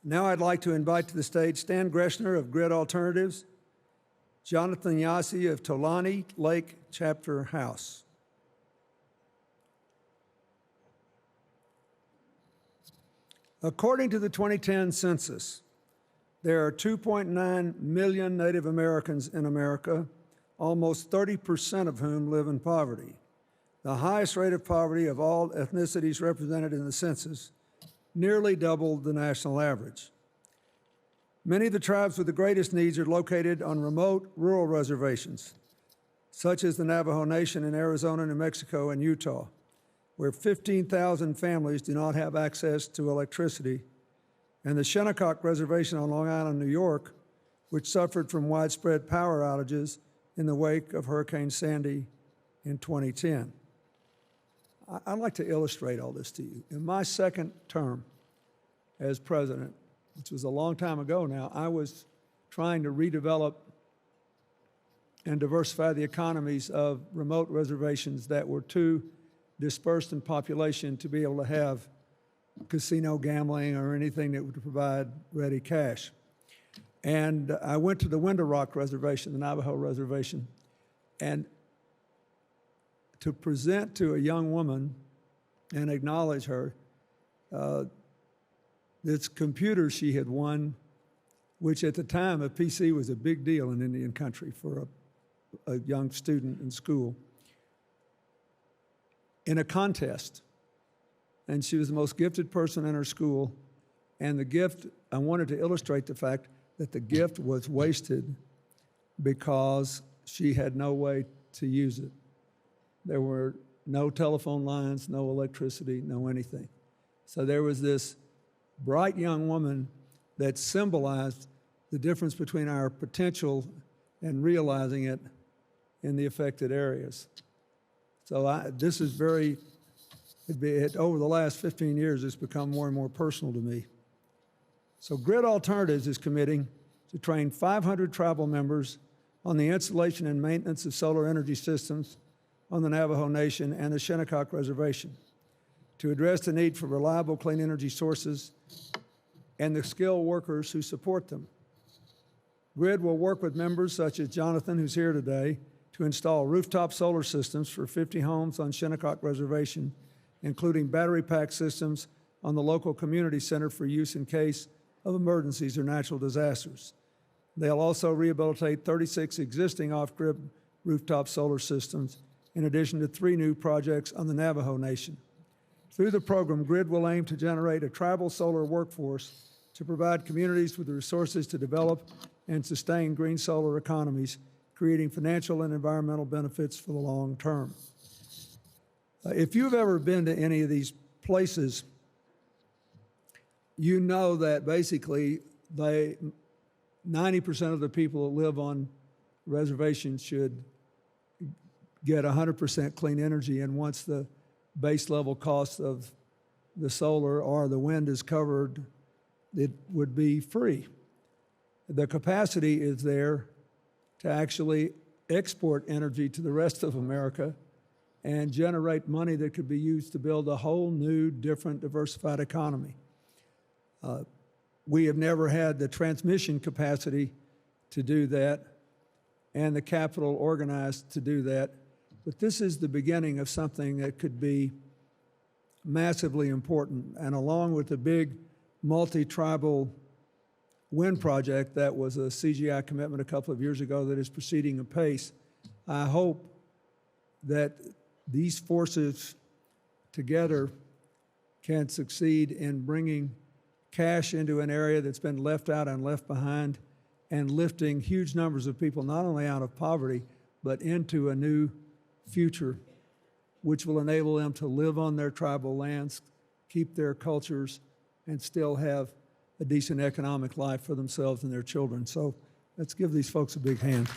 Now I'd like to invite to the stage Stan Greschner of Grid Alternatives, Jonathan Yasi of Tolani Lake Chapter House. According to the 2010 census, there are 2.9 million Native Americans in America, almost 30% of whom live in poverty, the highest rate of poverty of all ethnicities represented in the census, nearly double the national average. Many of the tribes with the greatest needs are located on remote rural reservations, such as the Navajo Nation in Arizona, New Mexico, and Utah, where 15,000 families do not have access to electricity, and the Shinnecock Reservation on Long Island, New York, which suffered from widespread power outages in the wake of Hurricane Sandy in 2010. I'd like to illustrate all this to you. In my second term as president, which was a long time ago now, I was trying to redevelop and diversify the economies of remote reservations that were too dispersed in population to be able to have casino gambling or anything that would provide ready cash. And I went to the Window Rock Reservation, the Navajo Reservation, and to present to a young woman and acknowledge her this computer she had won, which at the time a PC was a big deal in Indian country for a young student in school, in a contest. And she was the most gifted person in her school. And the gift, I wanted to illustrate the fact that the gift was wasted because she had no way to use it. There were no telephone lines, no electricity, no anything. So there was this bright young woman that symbolized the difference between our potential and realizing it in the affected areas. So this is very, over the last 15 years, it's become more and more personal to me. So Grid Alternatives is committing to train 500 tribal members on the installation and maintenance of solar energy systems on the Navajo Nation and the Shinnecock Reservation to address the need for reliable, clean energy sources and the skilled workers who support them. Grid will work with members such as Jonathan, who's here today, to install rooftop solar systems for 50 homes on Shinnecock Reservation, including battery pack systems on the local community center for use in case of emergencies or natural disasters. They'll also rehabilitate 36 existing off-grid rooftop solar systems, in addition to 3 new projects on the Navajo Nation. Through the program, Grid will aim to generate a tribal solar workforce to provide communities with the resources to develop and sustain green solar economies, creating financial and environmental benefits for the long term. If you've ever been to any of these places, you know that basically 90% of the people that live on reservations should get 100% clean energy, and once the base level cost of the solar or the wind is covered, it would be free. The capacity is there to actually export energy to the rest of America and generate money that could be used to build a whole new, different, diversified economy. We have never had the transmission capacity to do that and the capital organized to do that, but this is the beginning of something that could be massively important. And along with the big multi-tribal wind project that was a CGI commitment a couple of years ago that is proceeding apace, I hope that these forces together can succeed in bringing cash into an area that's been left out and left behind, and lifting huge numbers of people not only out of poverty, but into a new future, which will enable them to live on their tribal lands, keep their cultures, and still have a decent economic life for themselves and their children. So let's give these folks a big hand.